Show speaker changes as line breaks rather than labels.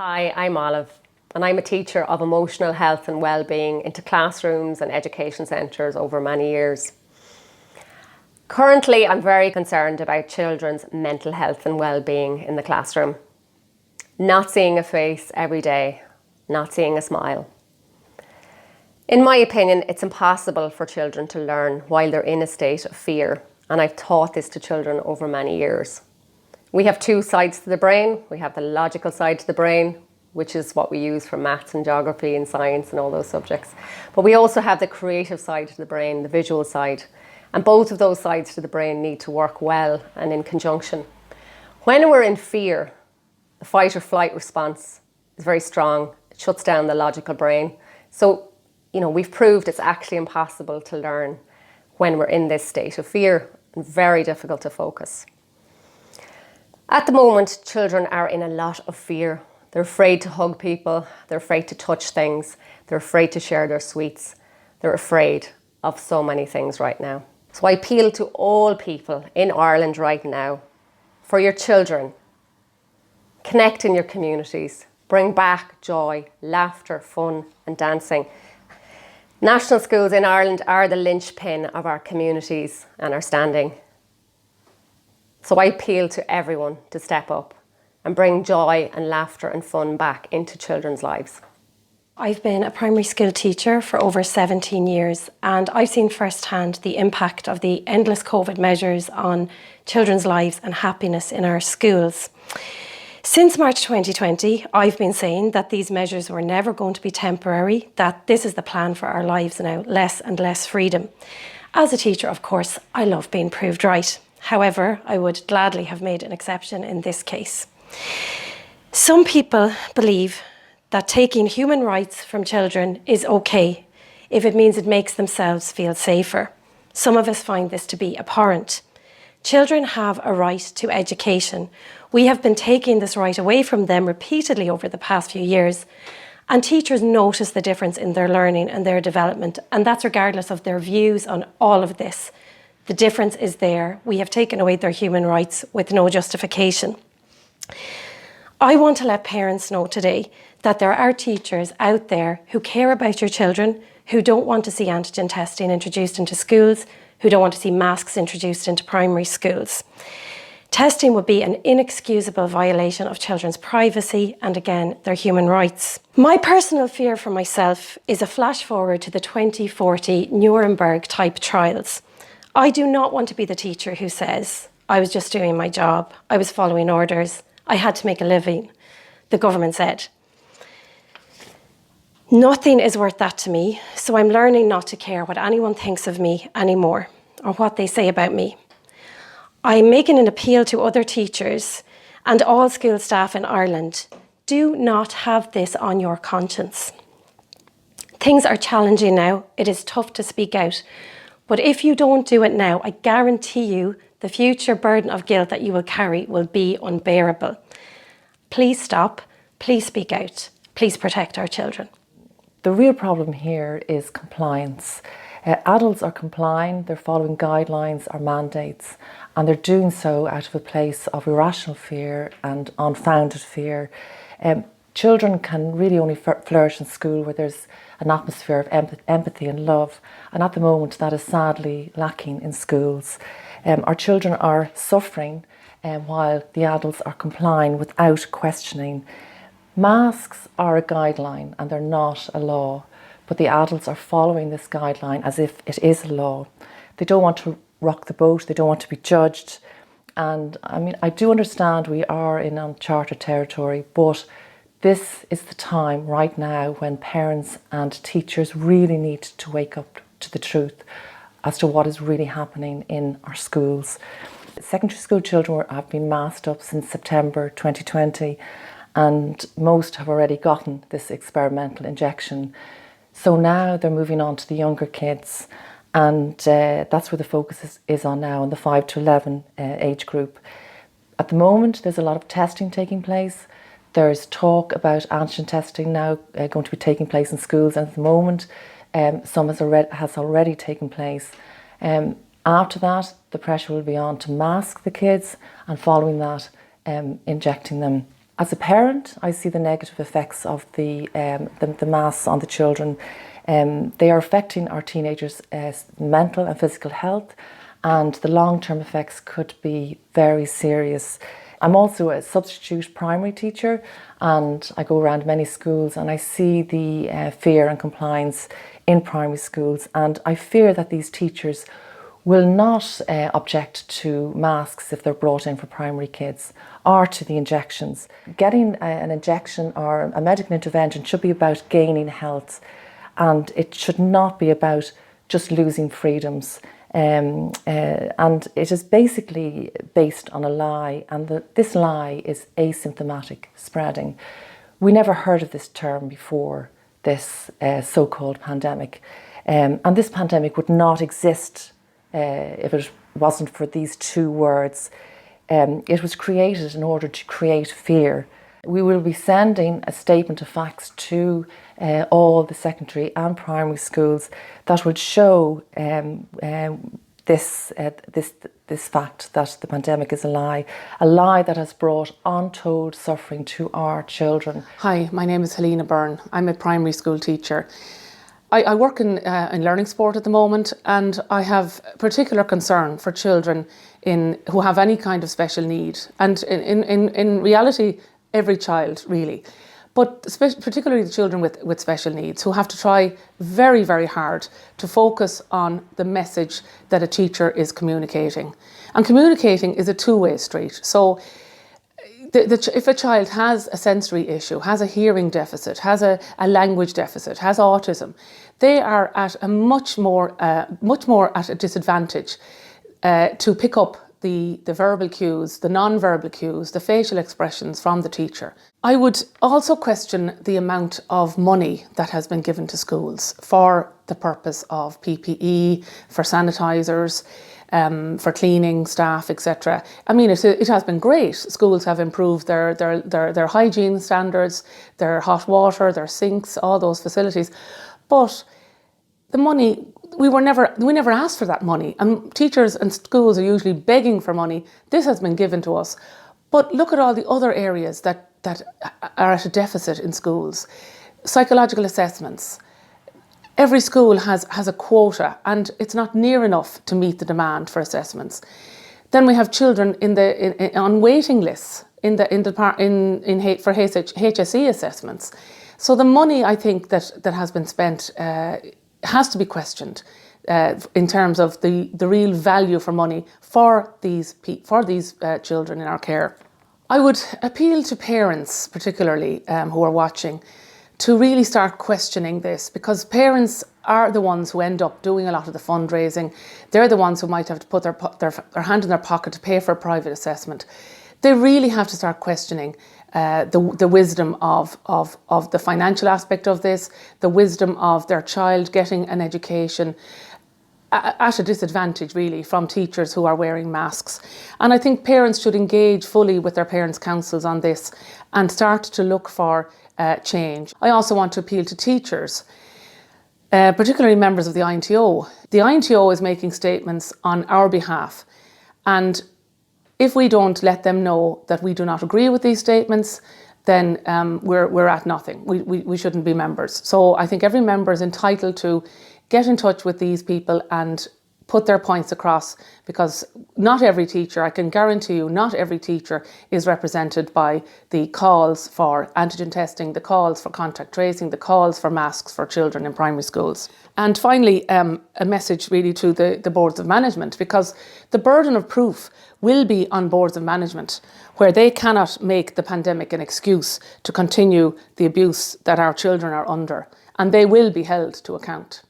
Hi, I'm Olive, and I'm a teacher of emotional health and wellbeing into classrooms and education centres over many years. Currently, I'm very concerned about children's mental health and wellbeing in the classroom. Not seeing a face every day, not seeing a smile. In my opinion, it's impossible for children to learn while they're in a state of fear, and I've taught this to children over many years. We have two sides to the brain. We have the logical side to the brain, which is what we use for maths and geography and science and all those subjects. But we also have the creative side to the brain, the visual side. And both of those sides to the brain need to work well and in conjunction. When we're in fear, the fight or flight response is very strong. It shuts down the logical brain. So, we've proved it's actually impossible to learn when we're in this state of fear and very difficult to focus. At the moment, children are in a lot of fear. They're afraid to hug people, they're afraid to touch things, they're afraid to share their sweets, they're afraid of so many things right now. So I appeal to all people in Ireland right now, for your children, connect in your communities, bring back joy, laughter, fun and dancing. National schools in Ireland are the linchpin of our communities and our standing. So I appeal to everyone to step up and bring joy and laughter and fun back into children's lives.
I've been a primary school teacher for over 17 years, and I've seen firsthand the impact of the endless COVID measures on children's lives and happiness in our schools. Since March 2020, I've been saying that these measures were never going to be temporary, that this is the plan for our lives now, less and less freedom. As a teacher, of course, I love being proved right. However, I would gladly have made an exception in this case. Some people believe that taking human rights from children is okay if it means it makes themselves feel safer. Some of us find this to be abhorrent. Children have a right to education. We have been taking this right away from them repeatedly over the past few years, and teachers notice the difference in their learning and their development, and that's regardless of their views on all of this. The difference is there. We have taken away their human rights with no justification. I want to let parents know today that there are teachers out there who care about your children, who don't want to see antigen testing introduced into schools, who don't want to see masks introduced into primary schools. Testing would be an inexcusable violation of children's privacy and, again, their human rights. My personal fear for myself is a flash forward to the 2040 Nuremberg type trials. I do not want to be the teacher who says, I was just doing my job, I was following orders, I had to make a living, the government said. Nothing is worth that to me, so I'm learning not to care what anyone thinks of me anymore, or what they say about me. I'm making an appeal to other teachers and all school staff in Ireland. Do not have this on your conscience. Things are challenging now, it is tough to speak out. But if you don't do it now, I guarantee you the future burden of guilt that you will carry will be unbearable. Please stop, please speak out, please protect our children.
The real problem here is compliance. Adults are complying, they're following guidelines or mandates, and they're doing so out of a place of irrational fear and unfounded fear. Children can really only flourish in school where there's an atmosphere of empathy and love, and at the moment that is sadly lacking in schools. Our children are suffering while the adults are complying without questioning. Masks are a guideline and they're not a law, but the adults are following this guideline as if it is a law. They don't want to rock the boat, they don't want to be judged. And I do understand we are in uncharted territory, but this is the time right now when parents and teachers really need to wake up to the truth as to what is really happening in our schools. Secondary school children have been masked up since September 2020, and most have already gotten this experimental injection. So now they're moving on to the younger kids, and that's where the focus is on now, in the 5 to 11 age group. At the moment, there's a lot of testing taking place. There's talk about antigen testing now going to be taking place in schools, and at the moment some has already taken place. After that, the pressure will be on to mask the kids, and following that, injecting them As a parent, I see the negative effects of the masks on the children. They are affecting our teenagers' mental and physical health, and the long-term effects could be very serious. I'm also a substitute primary teacher, and I go around many schools and I see the fear and compliance in primary schools, and I fear that these teachers will not object to masks if they're brought in for primary kids, or to the injections. Getting an injection or a medical intervention should be about gaining health, and it should not be about just losing freedoms. And it is basically based on a lie, and this lie is asymptomatic spreading. We never heard of this term before this so-called pandemic, and this pandemic would not exist if it wasn't for these two words. It was created in order to create fear. We will be sending a statement of facts to all the secondary and primary schools that would show this fact that the pandemic is a lie that has brought untold suffering to our children.
Hi, my name is Helena Byrne. I'm a primary school teacher. I work in learning support at the moment, and I have particular concern for children who have any kind of special need, and in reality, every child really, but particularly the children with special needs, who have to try very, very hard to focus on the message that a teacher is communicating. And communicating is a two-way street. So if a child has a sensory issue, has a hearing deficit, has a language deficit, has autism, they are at a much more at a disadvantage to pick up the verbal cues, the non-verbal cues, the facial expressions from the teacher. I would also question the amount of money that has been given to schools for the purpose of PPE, for sanitisers, for cleaning staff, etc. I mean, it has been great. Schools have improved their hygiene standards, their hot water, their sinks, all those facilities. But the money, we never asked for that money, and teachers and schools are usually begging for money. This has been given to us. But look at all the other areas that are at a deficit in schools. Psychological assessments. Every school has a quota, and it's not near enough to meet the demand for assessments. Then we have children on waiting lists for HSE assessments. So the money, I think, that has been spent has to be questioned in terms of the real value for money for these children in our care. I would appeal to parents, particularly who are watching, to really start questioning this, because parents are the ones who end up doing a lot of the fundraising. They're the ones who might have to put their hand in their pocket to pay for a private assessment. They really have to start questioning the wisdom of the financial aspect of this, the wisdom of their child getting an education at a disadvantage, really, from teachers who are wearing masks. And I think parents should engage fully with their parents' councils on this and start to look for change. I also want to appeal to teachers, particularly members of the INTO. The INTO is making statements on our behalf, and if we don't let them know that we do not agree with these statements, then we're at nothing. We shouldn't be members. So I think every member is entitled to get in touch with these people and put their points across, because not every teacher, I can guarantee you, not every teacher is represented by the calls for antigen testing, the calls for contact tracing, the calls for masks for children in primary schools. And finally, a message really to the boards of management, because the burden of proof will be on boards of management, where they cannot make the pandemic an excuse to continue the abuse that our children are under, and they will be held to account.